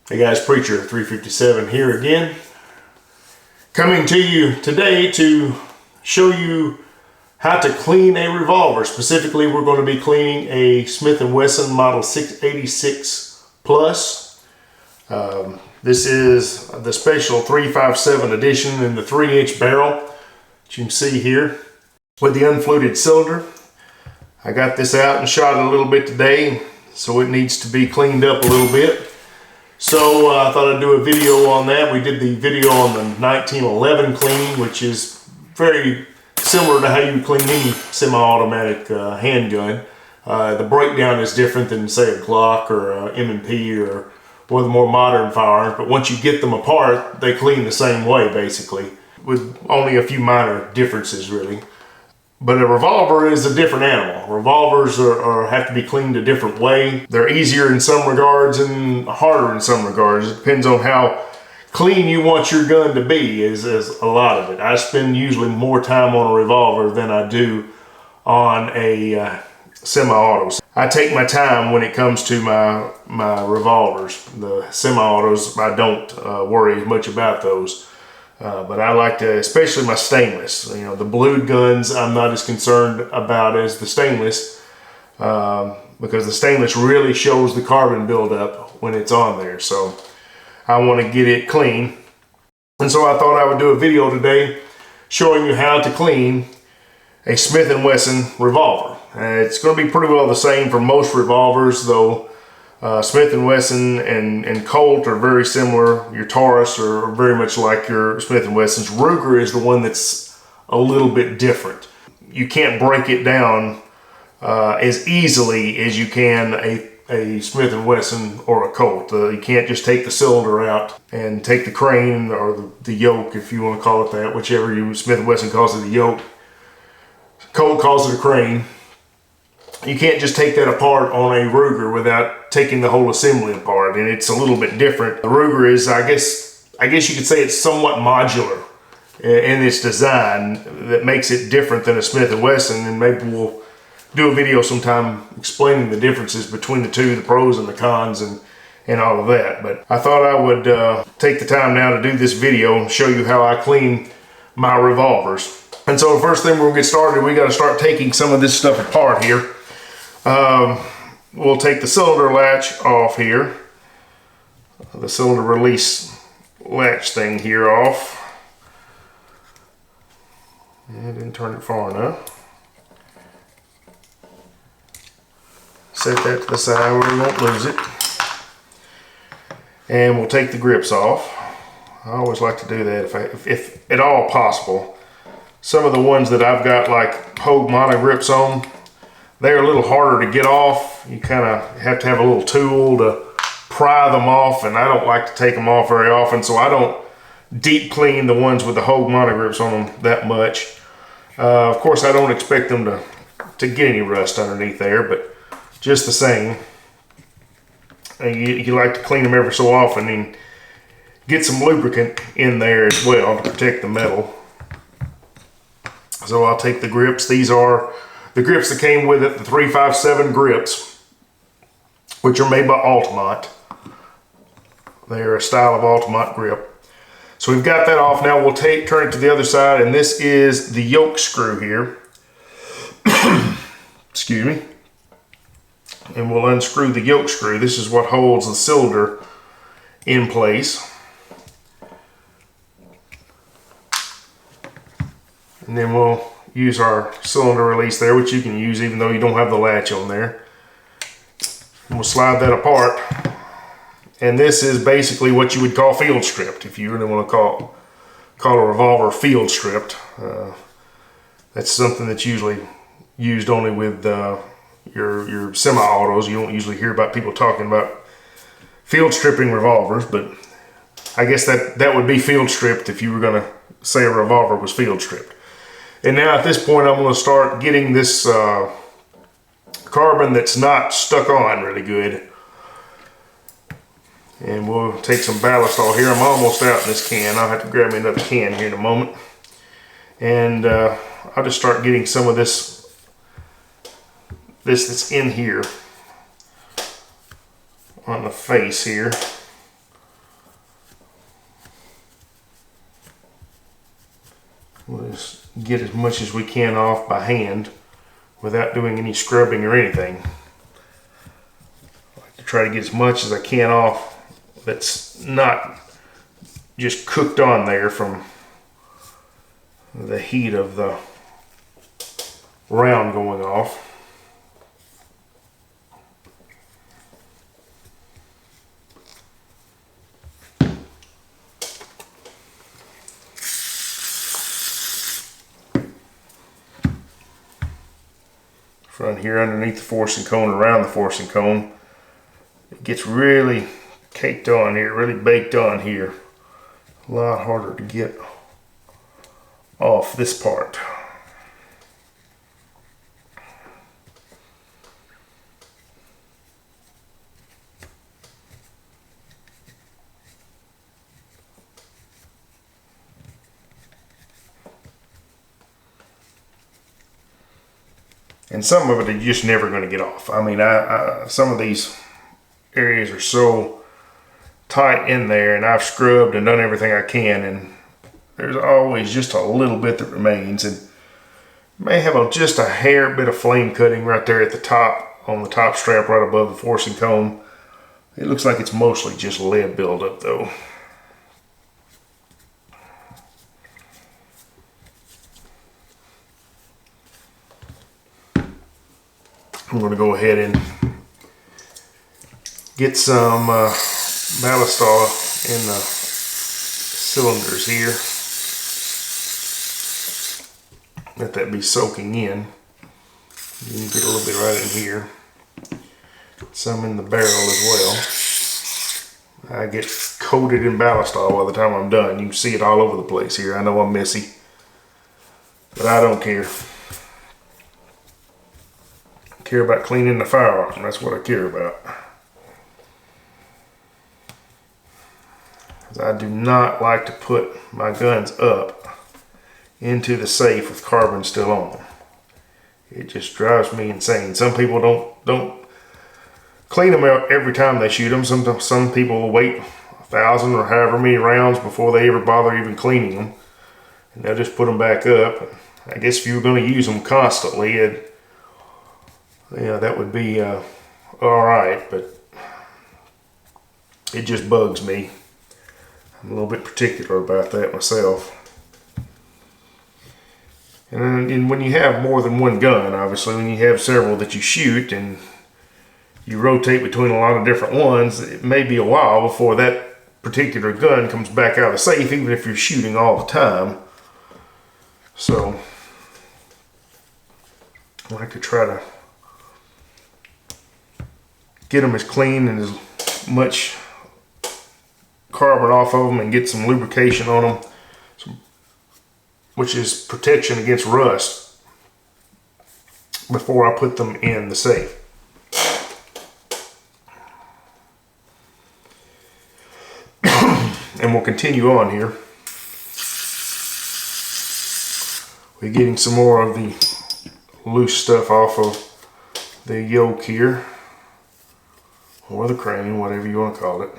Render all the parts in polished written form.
Hey guys, Preacher 357 here again, coming to you today to show you how to clean a revolver. Specifically, we're going to be cleaning a Smith & Wesson Model 686 Plus. This is the special 357 edition in the 3-inch barrel that you can see here with the unfluted cylinder. I got this out and shot it a little bit today, so it needs to be cleaned up a little bit. So I thought I'd do a video on that. We did the video on the 1911 cleaning, which is very similar to how you clean any semi-automatic handgun. The breakdown is different than, say, a Glock or a M&P or one of the more modern firearms, but once you get them apart, they clean the same way, basically, with only a few minor differences, really. But a revolver is a different animal. Revolvers have to be cleaned a different way. They're easier in some regards and harder in some regards. It depends on how clean you want your gun to be, is a lot of it. I spend usually more time on a revolver than I do on a semi-auto. I take my time when it comes to my revolvers. The semi-autos, I don't worry as much about those. But I like to, especially my stainless. You know, the blued guns I'm not as concerned about as the stainless, because the stainless really shows the carbon buildup when it's on there. So I want to get it clean. And so I thought I would do a video today showing you how to clean a Smith & Wesson revolver. It's going to be pretty well the same for most revolvers, though. Smith & Wesson and Colt are very similar. Your Taurus are very much like your Smith & Wesson's. Ruger is the one that's a little bit different. You can't break it down as easily as you can a Smith & Wesson or a Colt. You can't just take the cylinder out and take the crane or the yoke, if you want to call it that, whichever you Smith & Wesson calls it a yoke. Colt calls it a crane. You can't just take that apart on a Ruger without taking the whole assembly apart, and it's a little bit different. The Ruger is, I guess you could say, it's somewhat modular in its design that makes it different than a Smith & Wesson, and maybe we'll do a video sometime explaining the differences between the two, the pros and the cons and all of that. But I thought I would take the time now to do this video and show you how I clean my revolvers. And so the first thing we're gonna get started, we gotta start taking some of this stuff apart here. We'll take the cylinder latch off here, the cylinder release latch thing here off. I didn't turn it far enough. Set that to the side where we won't lose it. And we'll take the grips off. I always like to do that if at all possible. Some of the ones that I've got like Hogue mono grips on, they're a little harder to get off. You kind of have to have a little tool to pry them off, and I don't like to take them off very often, so I don't deep clean the ones with the Hogue mono grips on them that much. Of course, I don't expect them to get any rust underneath there, but just the same, you like to clean them every so often and get some lubricant in there as well to protect the metal. So I'll take the grips. These are the grips that came with it, the 357 grips, which are made by Altamont. They're a style of Altamont grip. So we've got that off. Now we'll turn it to the other side, and this is the yoke screw here. Excuse me. And we'll unscrew the yoke screw. This is what holds the cylinder in place. And then we'll use our cylinder release there, which you can use even though you don't have the latch on there. And we'll slide that apart. And this is basically what you would call field stripped, if you really want to call a revolver field stripped. That's something that's usually used only with your semi-autos. You don't usually hear about people talking about field stripping revolvers, but I guess that would be field stripped if you were going to say a revolver was field stripped. And now at this point, I'm going to start getting this carbon that's not stuck on really good. And we'll take some ballast oil here. I'm almost out in this can. I'll have to grab me another can here in a moment. And I'll just start getting some of this that's in here on the face here. We'll just get as much as we can off by hand without doing any scrubbing or anything. I like to try to get as much as I can off that's not just cooked on there from the heat of the round going off. Front here underneath the forcing cone, around the forcing cone, it gets really caked on here, really baked on here. A lot harder to get off this part. And some of it are just never going to get off. I mean, some of these areas are so tight in there, and I've scrubbed and done everything I can, and there's always just a little bit that remains, and may have just a hair bit of flame cutting right there at the top, on the top strap right above the forcing cone. It looks like it's mostly just lead buildup though. I'm going to go ahead and get some ballast oil in the cylinders here. Let that be soaking in. You can get a little bit right in here. Some in the barrel as well. I get coated in ballast oil by the time I'm done. You can see it all over the place here. I know I'm messy, but I don't care. I care about cleaning the firearm. That's what I care about. I do not like to put my guns up into the safe with carbon still on them. It just drives me insane. Some people don't clean them out every time they shoot them. Some people will wait 1,000 or however many rounds before they ever bother even cleaning them, and they'll just put them back up. I guess if you were going to use them constantly, that would be all right, but it just bugs me. I'm a little bit particular about that myself. And when you have more than one gun, obviously, when you have several that you shoot and you rotate between a lot of different ones, it may be a while before that particular gun comes back out of the safe, even if you're shooting all the time. So I like to try to get them as clean and as much carbon off of them and get some lubrication on them, which is protection against rust, before I put them in the safe. And we'll continue on here. We're getting some more of the loose stuff off of the yoke here, or the crane, whatever you want to call it.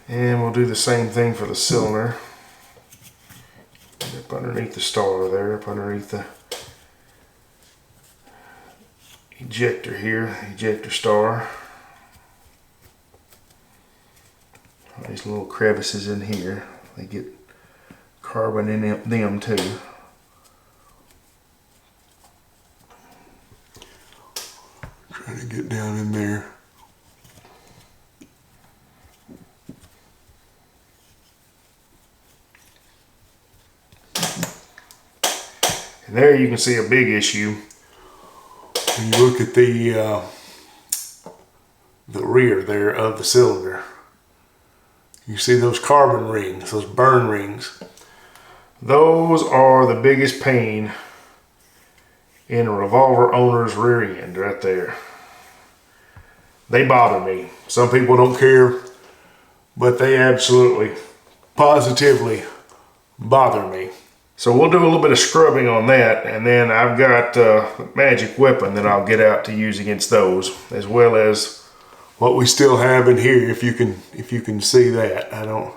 And we'll do the same thing for the cylinder. Up underneath the star there, up underneath the ejector here, ejector star. All these little crevices in here, they get carbon in them too. Trying to get down in there. And there you can see a big issue when you look at the rear there of the cylinder. You see those carbon rings, those burn rings. Those are the biggest pain in a revolver owner's rear end right there. They bother me. Some people don't care, but they absolutely, positively bother me. So we'll do a little bit of scrubbing on that, and then I've got a magic weapon that I'll get out to use against those, as well as what we still have in here, if you can see that. I don't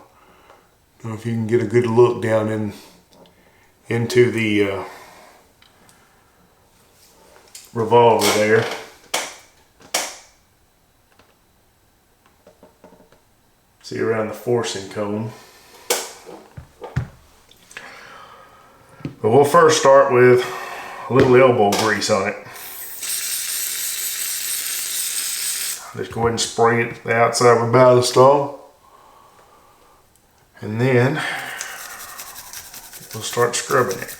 know if you can get a good look down into the revolver there. See around the forcing cone. But we'll first start with a little elbow grease on it. Just go ahead and spray it the outside of a ballast stall. And then we'll start scrubbing it.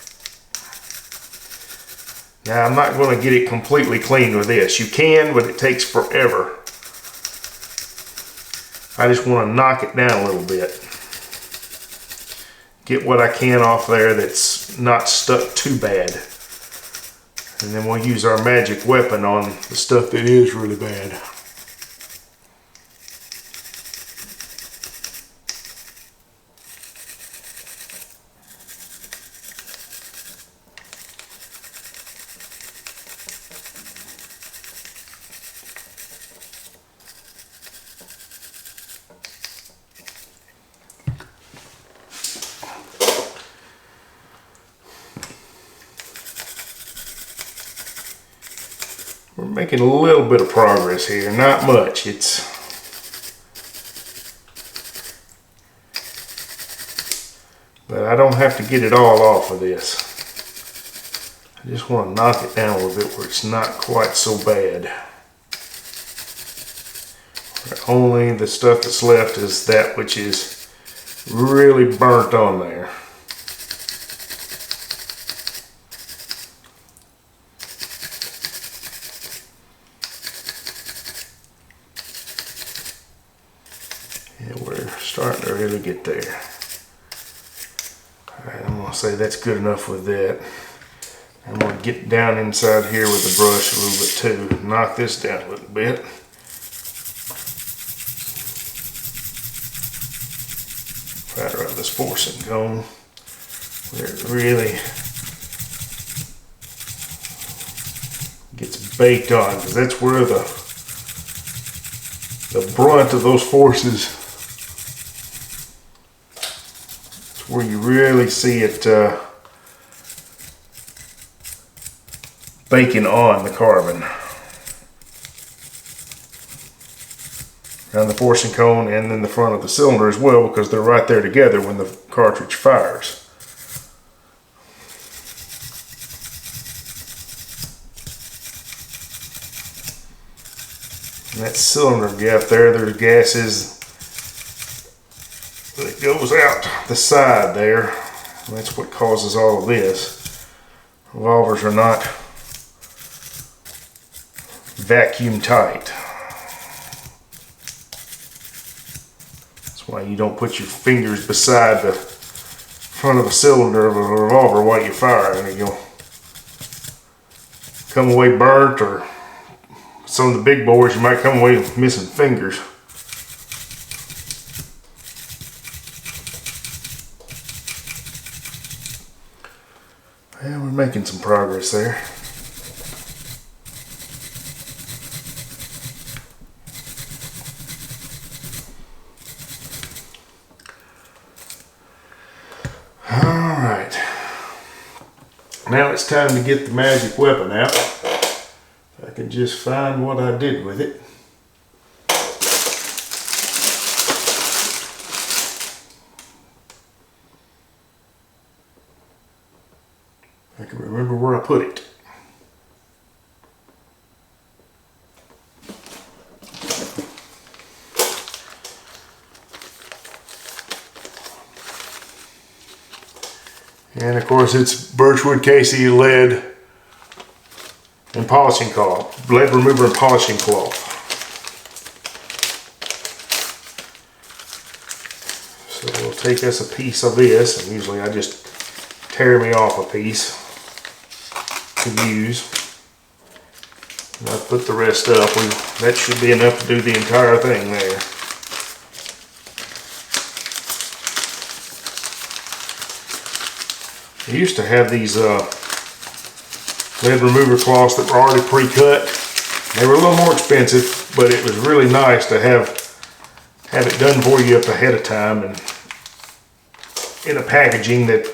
Now I'm not going to get it completely clean with this. You can, but it takes forever. I just want to knock it down a little bit. Get what I can off there that's not stuck too bad. And then we'll use our magic weapon on the stuff that is really bad. We're making a little bit of progress here, not much. But I don't have to get it all off of this. I just want to knock it down a little bit where it's not quite so bad. Only the stuff that's left is that which is really burnt on there. Starting to really get there. Alright, I'm going to say that's good enough with that. I'm going to get down inside here with the brush a little bit too. Knock this down a little bit. Right around this forcing cone where it really gets baked on, because that's where the brunt of those forces, where you really see it baking on the carbon. Around the forcing cone and then the front of the cylinder as well, because they're right there together when the cartridge fires. And that cylinder gap there, there's gases that goes out the side there. And that's what causes all of this. Revolvers are not vacuum tight. That's why you don't put your fingers beside the front of the cylinder of a revolver while you fire, and you'll come away burnt, or some of the big bores you might come away missing fingers. Yeah, we're making some progress there. Alright. Now it's time to get the magic weapon out. If I can just find what I did with it. I can remember where I put it. And of course it's birchwood casey, lead, and polishing cloth. Lead remover and polishing cloth. So we'll take us a piece of this, and usually I just tear me off a piece to use. And I put the rest up. That should be enough to do the entire thing there. I used to have these lead remover cloths that were already pre-cut. They were a little more expensive, but it was really nice to have it done for you up ahead of time and in a packaging that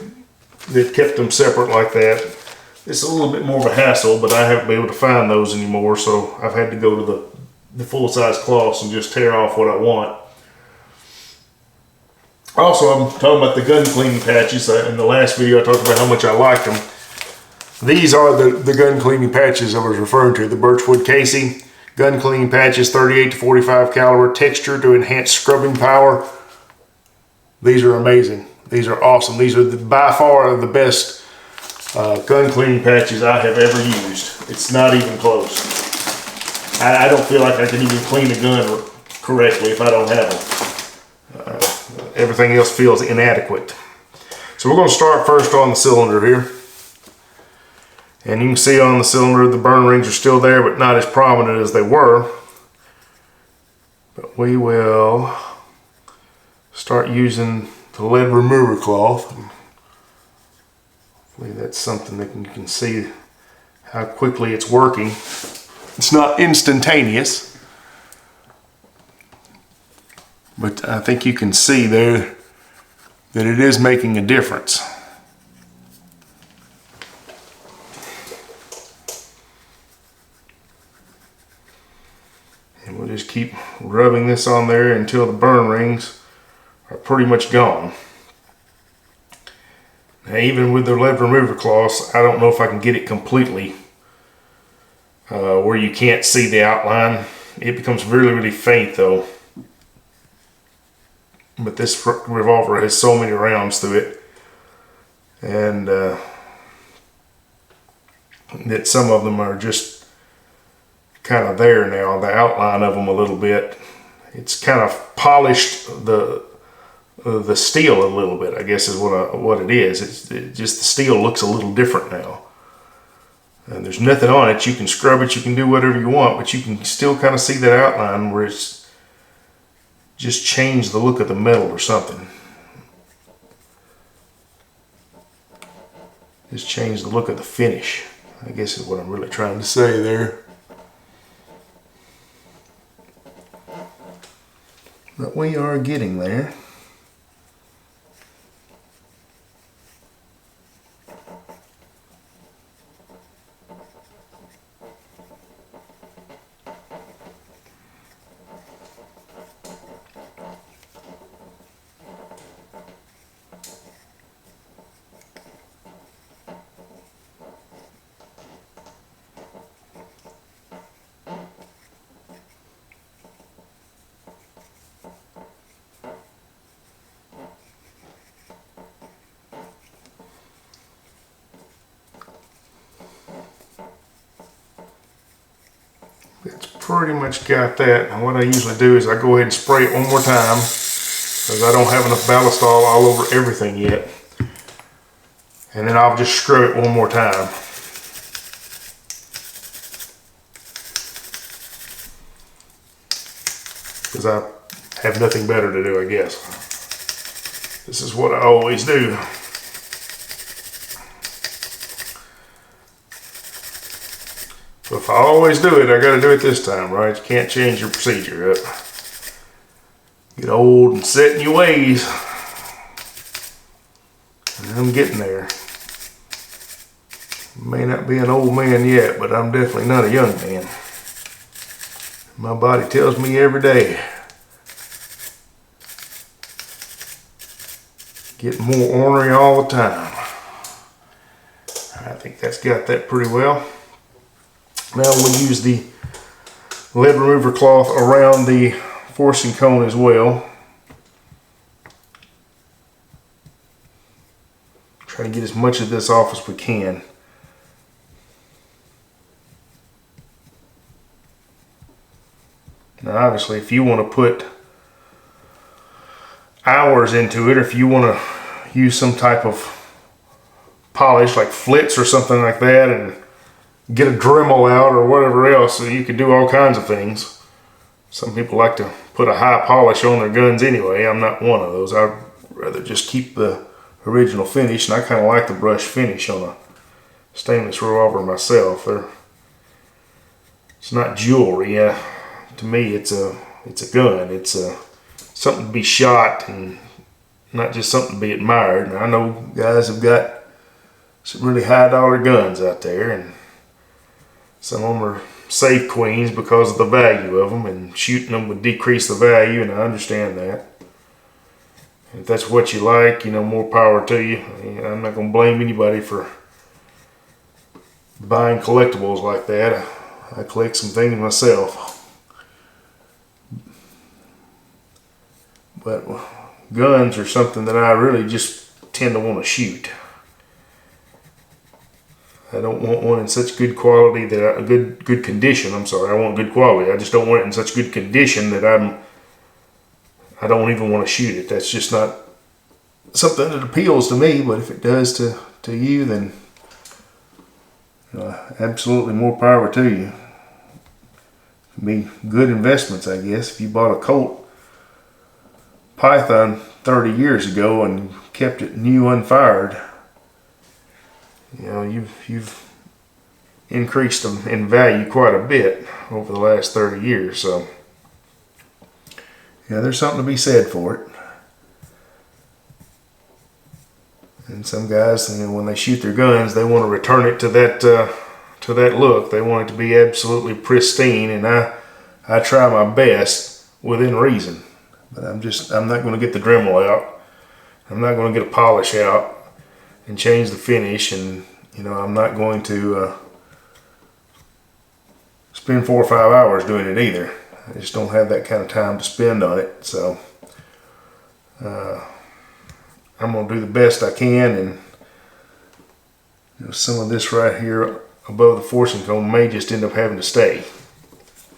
kept them separate like that. It's a little bit more of a hassle, but I haven't been able to find those anymore, so I've had to go to the full-size cloths and just tear off what I want. Also, I'm talking about the gun cleaning patches. In the last video I talked about how much I liked them. These are the gun cleaning patches I was referring to, the Birchwood Casey. Gun cleaning patches, 38 to 45 caliber, texture to enhance scrubbing power. These are amazing. These are awesome. These are by far the best gun cleaning patches I have ever used. It's not even close. I don't feel like I can even clean a gun correctly if I don't have them. Everything else feels inadequate. So we're going to start first on the cylinder here. And you can see on the cylinder the burn rings are still there, but not as prominent as they were. But we will start using the lead remover cloth. Hopefully that's something that you can see how quickly it's working. It's not instantaneous, but I think you can see there that it is making a difference. And we'll just keep rubbing this on there until the burn rings are pretty much gone. Now, even with the lead remover cloths, I don't know if I can get it completely where you can't see the outline. It becomes really, really faint though. But this revolver has so many rounds through it, and that some of them are just kind of there now, the outline of them a little bit. It's kind of polished the steel a little bit, I guess is what it is. It just the steel looks a little different now. And there's nothing on it. You can scrub it, you can do whatever you want, but you can still kind of see that outline where it's just changed the look of the metal or something. Just changed the look of the finish, I guess is what I'm really trying to say there. But we are getting there. It's pretty much got that. And what I usually do is I go ahead and spray it one more time because I don't have enough ballast all over everything yet. And then I'll just scrub it one more time. Because I have nothing better to do, I guess. This is what I always do. So if I always do it, I got to do it this time, right? You can't change your procedure up. Get old and set in your ways. And I'm getting there. May not be an old man yet, but I'm definitely not a young man. My body tells me every day. Getting more ornery all the time. I think that's got that pretty well. Now we'll use the lead remover cloth around the forcing cone as well. Try to get as much of this off as we can. Now obviously if you want to put hours into it, or if you want to use some type of polish like flitz or something like that and get a Dremel out or whatever else, so you could do all kinds of things. Some people like to put a high polish on their guns anyway. I'm not one of those. I'd rather just keep the original finish, and I kind of like the brush finish on a stainless revolver myself. It's not jewelry. To me, it's a gun. It's something to be shot and not just something to be admired. And I know guys have got some really high dollar guns out there, and some of them are safe queens because of the value of them, and shooting them would decrease the value, and I understand that. And if that's what you like, more power to you. I'm not going to blame anybody for buying collectibles like that. I collect some things myself. But guns are something that I really just tend to want to shoot. I don't want one in such good quality that good condition. I'm sorry, I want good quality. I just don't want it in such good condition that I don't even want to shoot it. That's just not something that appeals to me. But if it does to you, then absolutely more power to you. It can be good investments, I guess. If you bought a Colt Python 30 years ago and kept it new unfired, you've increased them in value quite a bit over the last 30 years. So there's something to be said for it. And some guys, when they shoot their guns, they want to return it to that look. They want it to be absolutely pristine, and I try my best within reason. But I'm not going to get the Dremel out. I'm not going to get a polish out and change the finish, and I'm not going to spend 4 or 5 hours doing it either. I just don't have that kind of time to spend on it. So I'm going to do the best I can, and some of this right here above the forcing cone may just end up having to stay,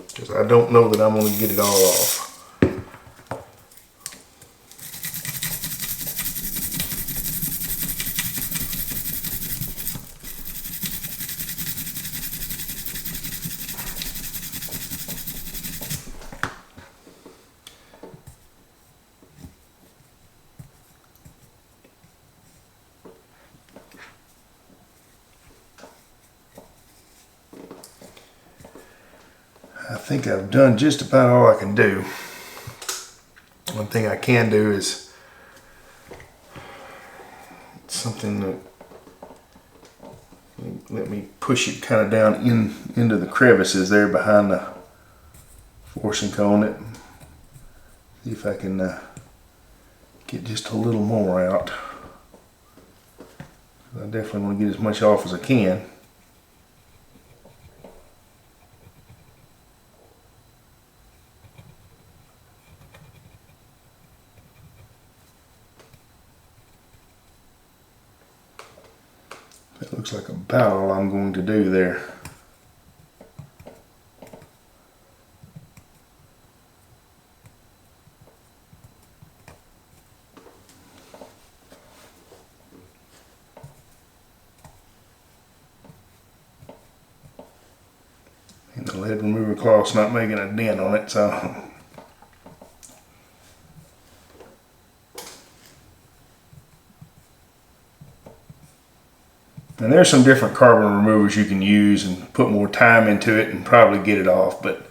because I don't know that I'm going to get it all off. I think I've done just about all I can do. One thing I can do is something that, let me push it kind of down into the crevices there behind the forcing cone. See if I can get just a little more out. I definitely want to get as much off as I can. That looks like about all I'm going to do there. And the lead remover cloth's not making a dent on it, so. And there's some different carbon removers you can use and put more time into it and probably get it off, but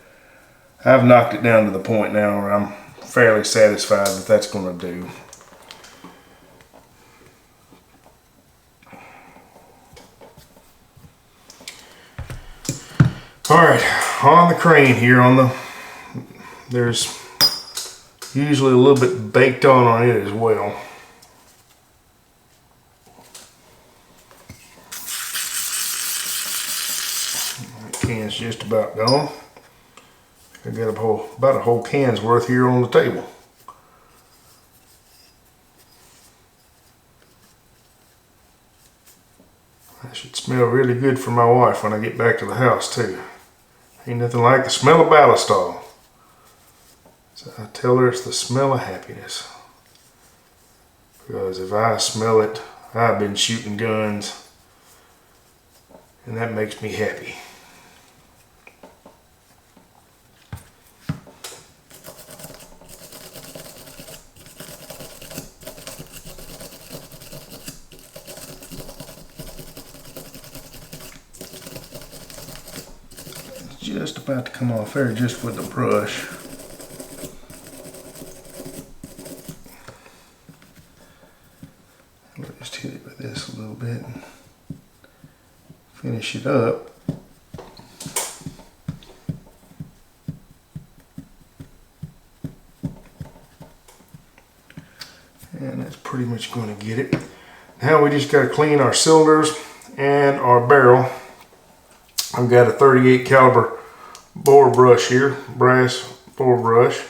I've knocked it down to the point now where I'm fairly satisfied that that's going to do. Alright, on the crane here, there's usually a little bit baked on it as well. Can's just about gone. I got about a whole can's worth here on the table. That should smell really good for my wife when I get back to the house too. Ain't nothing like the smell of ballast. So I tell her it's the smell of happiness. Because if I smell it, I've been shooting guns, and that makes me happy. It's just about to come off there just with the brush. Just hit it with this a little bit and finish it up. And that's pretty much going to get it. Now we just got to clean our cylinders and our barrel. I've got a 38 caliber bore brush here, brass bore brush.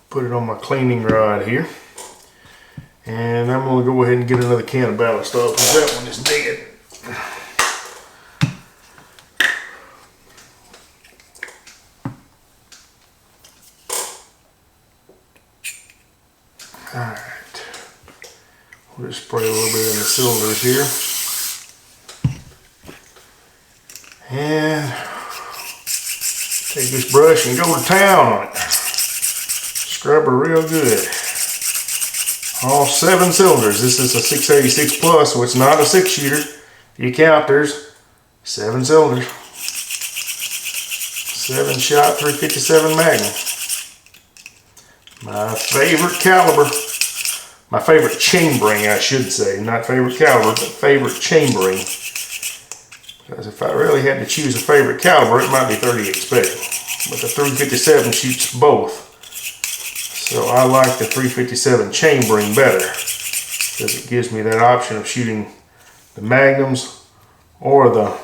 Put it on my cleaning rod here. And I'm going to go ahead and get another can of ballast off because that one is dead. Alright. We'll just spray a little bit in the cylinders here. And take this brush and go to town on it. Scrub her real good. All 7 cylinders. This is a 686 plus, so it's not a 6-shooter. You count, there's 7 cylinders. 7-shot 357 Magnum. My favorite caliber. My favorite chambering, I should say. Not favorite caliber, but favorite chambering. Because if I really had to choose a favorite caliber, it might be 38 Special. But the 357 shoots both. So I like the 357 chambering better because it gives me that option of shooting the Magnums or the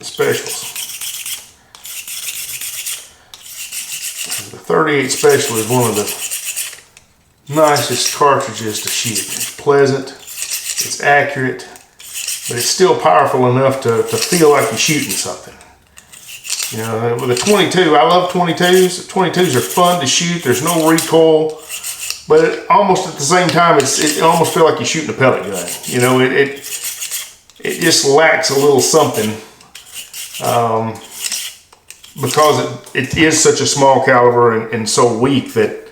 Specials. The 38 Special is one of the nicest cartridges to shoot. It's pleasant, it's accurate, but it's still powerful enough to feel like you're shooting something. You know, with a 22, I love 22s. 22s are fun to shoot. There's no recoil, but almost at the same time, it almost feels like you're shooting a pellet gun. You know, it just lacks a little something because it is such a small caliber and so weak that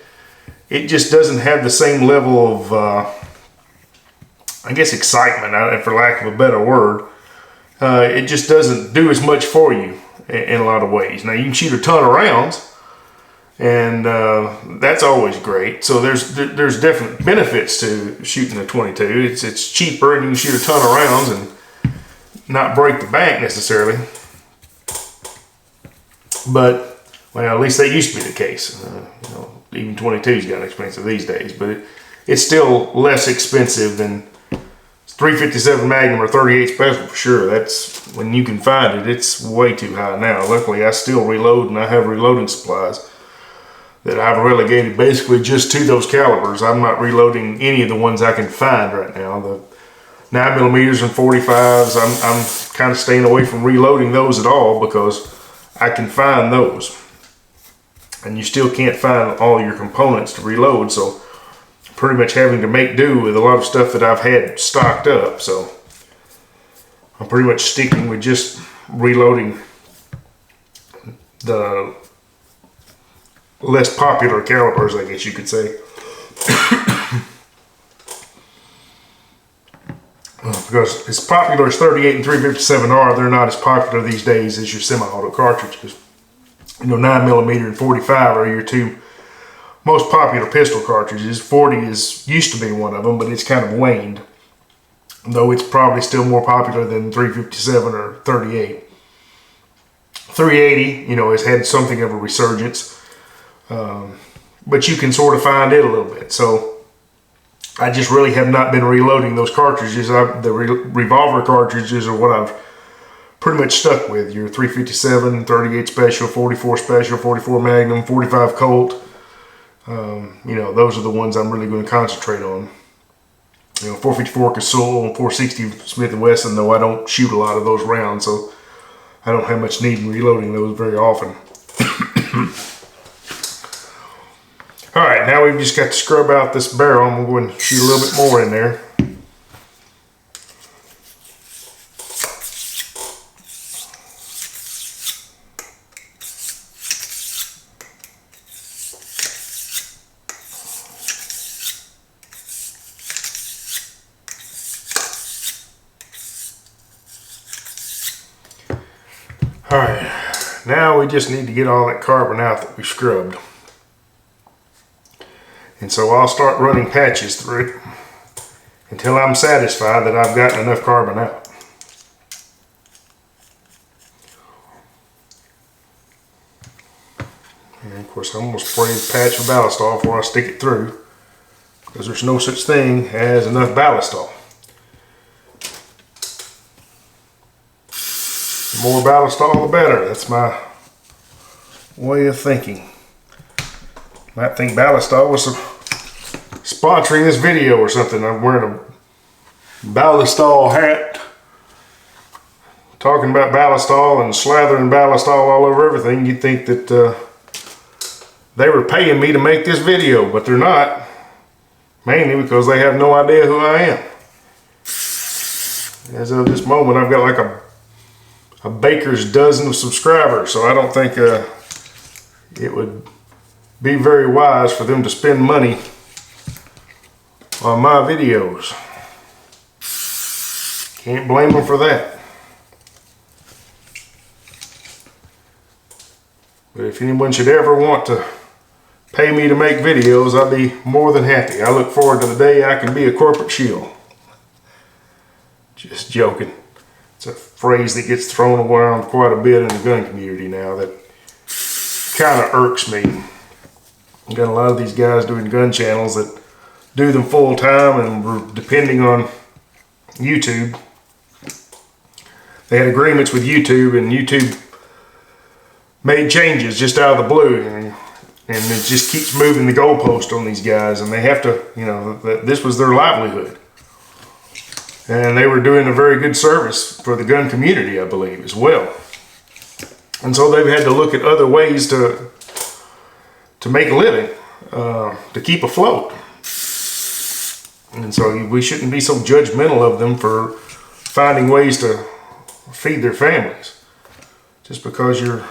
it just doesn't have the same level of, I guess, excitement, for lack of a better word. It just doesn't do as much for you in a lot of ways. Now you can shoot a ton of rounds, and that's always great. So there's definite benefits to shooting a 22. It's cheaper, and you can shoot a ton of rounds and not break the bank necessarily. But well, at least that used to be the case. You know, even 22's got expensive these days, but it's still less expensive than 357 Magnum or 38 Special for sure. That's when you can find it. It's way too high now. Luckily, I still reload, and I have reloading supplies that I've relegated basically just to those calibers. I'm not reloading any of the ones I can find right now. The 9mm and 45s, I'm kind of staying away from reloading those at all because I can find those, and you still can't find all your components to reload. So pretty much having to make do with a lot of stuff that I've had stocked up. So I'm pretty much sticking with just reloading the less popular calibers, I guess you could say. Because as popular as 38 and 357 are, they're not as popular these days as your semi-auto cartridges. You know, 9mm and 45 are your two most popular pistol cartridges. 40 used to be one of them, but it's kind of waned. Though it's probably still more popular than 357 or 38. 380, you know, has had something of a resurgence. But you can sort of find it a little bit. So I just really have not been reloading those cartridges. The Revolver cartridges are what I've pretty much stuck with. Your 357, 38 Special, 44 Special, 44 Magnum, 45 Colt. You know, those are the ones I'm really going to concentrate on. You know, 454 Casull and 460 Smith & Wesson, though I don't shoot a lot of those rounds, so I don't have much need in reloading those very often. Alright, now we've just got to scrub out this barrel. I'm going to shoot a little bit more in there. Alright, now we just need to get all that carbon out that we scrubbed. And so I'll start running patches through it until I'm satisfied that I've gotten enough carbon out. And of course I'm going to spray the patch with ballistol before I stick it through, because there's no such thing as enough ballistol. The more ballistol, the better. That's my way of thinking. Might think ballistol was sponsoring this video or something. I'm wearing a ballistol hat, talking about ballistol and slathering ballistol all over everything. You'd think that they were paying me to make this video, but they're not. Mainly because they have no idea who I am. As of this moment, I've got like a baker's dozen of subscribers, so I don't think it would be very wise for them to spend money on my videos. Can't blame them for that. But if anyone should ever want to pay me to make videos, I'd be more than happy. I look forward to the day I can be a corporate shield. Just joking. It's a phrase that gets thrown around quite a bit in the gun community now that kind of irks me. I've got a lot of these guys doing gun channels that do them full time, and we're depending on YouTube. They had agreements with YouTube, and YouTube made changes just out of the blue, and it just keeps moving the goalpost on these guys, and they have to, you know, this was their livelihood. And they were doing a very good service for the gun community, I believe, as well. And so they've had to look at other ways to make a living, to keep afloat. And so we shouldn't be so judgmental of them for finding ways to feed their families. Just because you're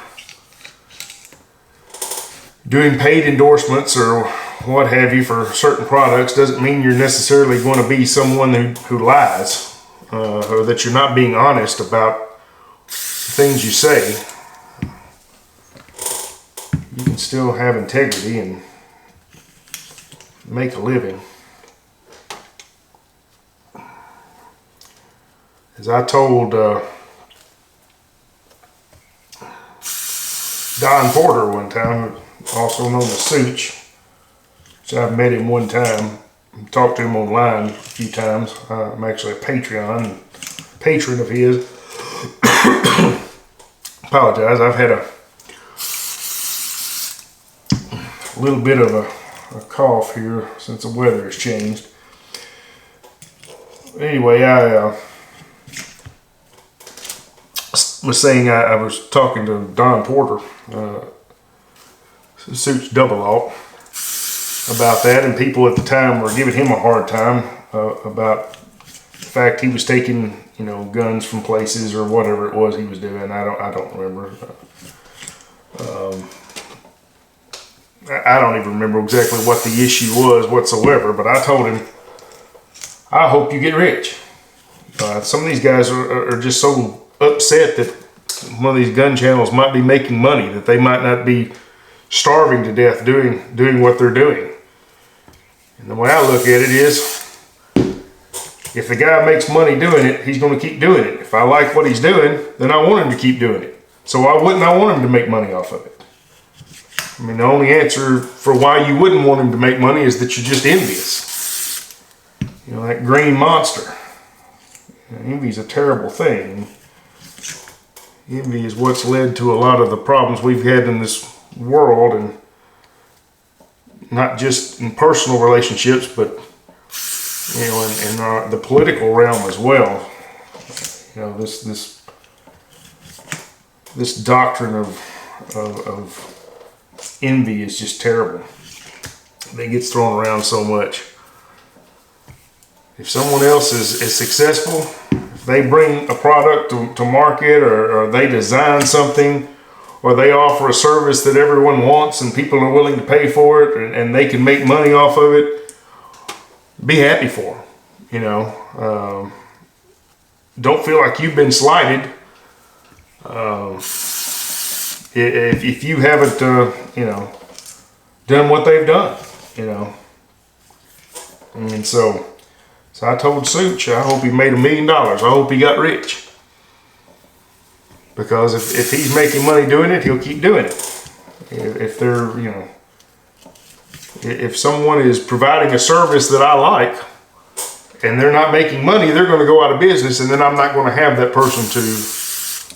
doing paid endorsements or what have you for certain products doesn't mean you're necessarily going to be someone who lies, or that you're not being honest about things you say. You can still have integrity and make a living. As I told Don Porter one time, also known as Such, which I've met him one time, talked to him online a few times. I'm actually a patron of his. Apologize, I've had a little bit of a cough here since the weather has changed. Anyway, I was saying I was talking to Don Porter, Suits Double Alt, about that, and people at the time were giving him a hard time about the fact he was taking, you know, guns from places or whatever it was he was doing. I don't remember. I don't even remember exactly what the issue was whatsoever, but I told him, I hope you get rich. Some of these guys are just so upset that one of these gun channels might be making money, that they might not be starving to death doing what they're doing. And the way I look at it is, if the guy makes money doing it, he's going to keep doing it. If I like what he's doing, then I want him to keep doing it. So why wouldn't I want him to make money off of it? I mean, the only answer for why you wouldn't want him to make money is that you're just envious. You know, that green monster. Envy is a terrible thing. Envy is what's led to a lot of the problems we've had in this world, and not just in personal relationships, but, you know, in the political realm as well. You know, this doctrine of envy is just terrible. that gets thrown around so much. If someone else is successful, if they bring a product to market, or they design something, or they offer a service that everyone wants and people are willing to pay for it, and they can make money off of it, be happy for them. You know, don't feel like you've been slighted if you haven't, you know, done what they've done. You know, and so I told Such, I hope he made $1 million. I hope he got rich. Because if he's making money doing it, he'll keep doing it. If they're, you know, if someone is providing a service that I like and they're not making money, they're going to go out of business, and then I'm not going to have that person to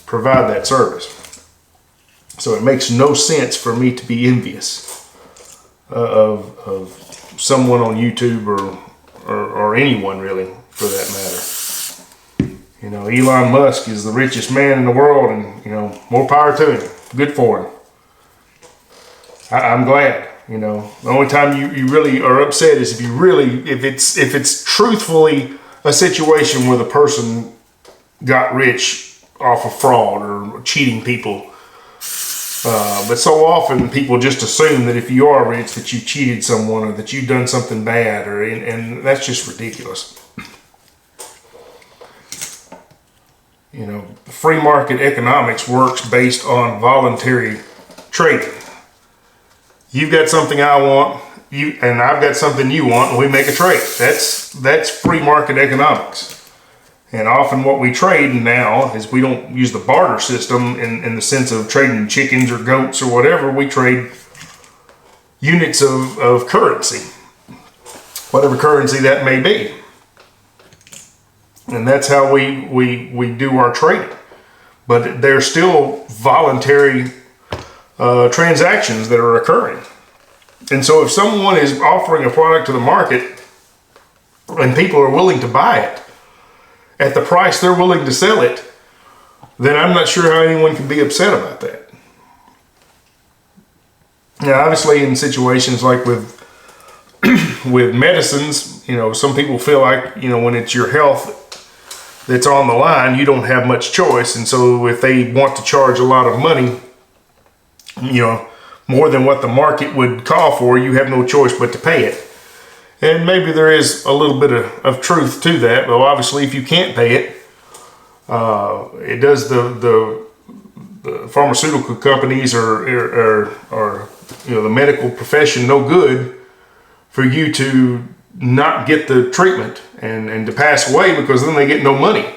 provide that service. So it makes no sense for me to be envious of someone on YouTube or anyone really, for that matter. You know, Elon Musk is the richest man in the world, and, you know, more power to him. Good for him. I'm glad. You know, the only time you really are upset is if it's truthfully a situation where the person got rich off of fraud or cheating people. But so often people just assume that if you are rich that you cheated someone or that you've done something bad, and that's just ridiculous. You know, free market economics works based on voluntary trading. You've got something I want, and I've got something you want, and we make a trade. That's free market economics. And often what we trade now is we don't use the barter system in the sense of trading chickens or goats or whatever. We trade units of currency, whatever currency that may be. And that's how we do our trading. But there's still voluntary transactions that are occurring. And so if someone is offering a product to the market and people are willing to buy it at the price they're willing to sell it, then I'm not sure how anyone can be upset about that. Now, obviously in situations like with medicines, you know, some people feel like, you know, when it's your health that's on the line, you don't have much choice. And so if they want to charge a lot of money, you know, more than what the market would call for, you have no choice but to pay it. And maybe there is a little bit of truth to that. But obviously, if you can't pay it, it does the pharmaceutical companies or you know, the medical profession no good for you to not get the treatment and to pass away, because then they get no money.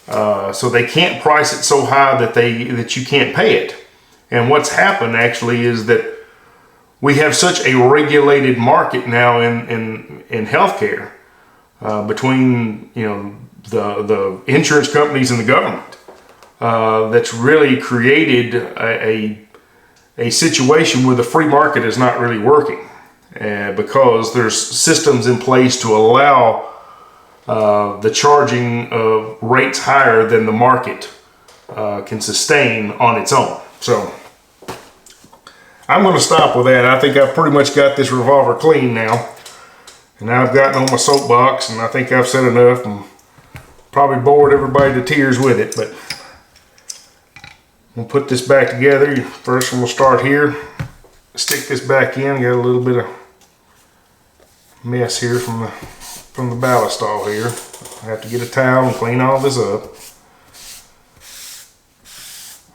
So they can't price it so high that you can't pay it. And what's happened actually is that we have such a regulated market now in healthcare between, you know, the insurance companies and the government that's really created a situation where the free market is not really working, because there's systems in place to allow the charging of rates higher than the market can sustain on its own. So I'm going to stop with that. I think I've pretty much got this revolver clean now. And I've gotten on my soapbox, and I think I've said enough and probably bored everybody to tears with it. But we'll put this back together. First we'll start here. Stick this back in. Got a little bit of mess here from the ballast all here. I have to get a towel and clean all this up.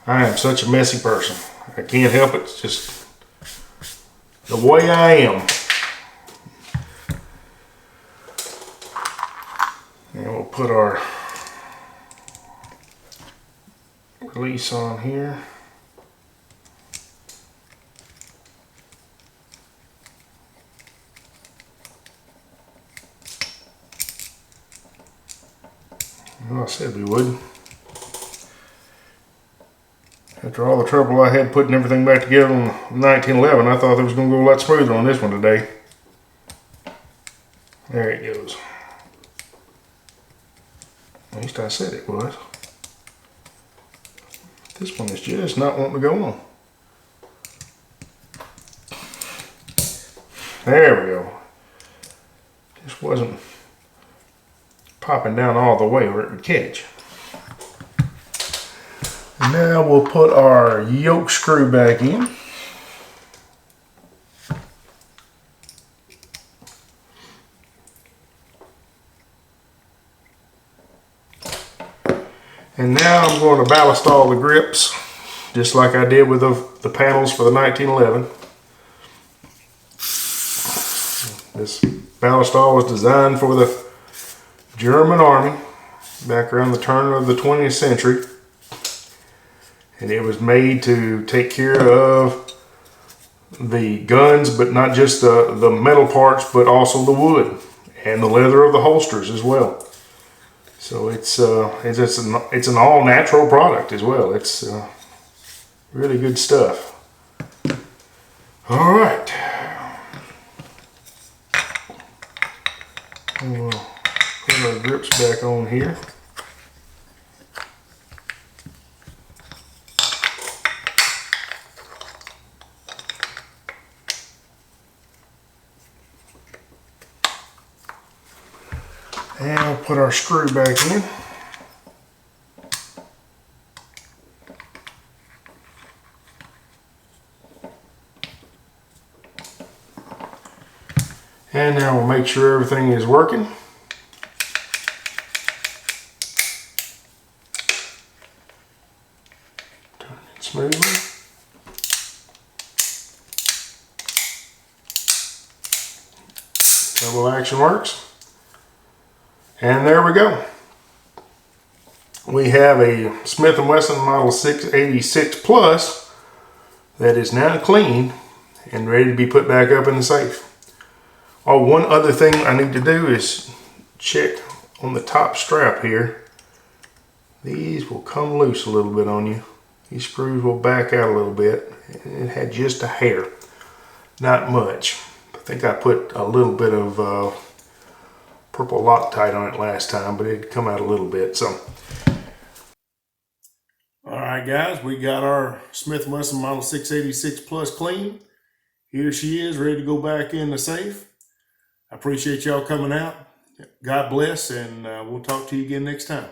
I am such a messy person. I can't help it. It's just the way I am. And we'll put our release on here. Well, I said we would. After all the trouble I had putting everything back together on 1911, I thought it was going to go a lot smoother on this one today. There it goes. At least I said it was. This one is just not wanting to go on. There we go. Just wasn't popping down all the way where it would catch. Now we'll put our yoke screw back in. And now I'm going to ballast all the grips, just like I did with the panels for the 1911. This ballast all was designed for the German Army back around the turn of the 20th century. And it was made to take care of the guns, but not just the metal parts, but also the wood and the leather of the holsters as well. So it's an all natural product as well. It's really good stuff. All right. We'll put our grips back on here. And we'll put our screw back in. And now we'll make sure everything is working. Turn it smoothly. Double action works. And there we go. We have a Smith & Wesson Model 686 Plus that is now clean and ready to be put back up in the safe. Oh, one other thing I need to do is check on the top strap here. These will come loose a little bit on you. These screws will back out a little bit. It had just a hair, not much. I think I put a little bit of purple Loctite on it last time, but it'd come out a little bit. So, all right, guys, we got our Smith & Wesson Model 686 Plus clean. Here she is, ready to go back in the safe. I appreciate y'all coming out. God bless, and we'll talk to you again next time.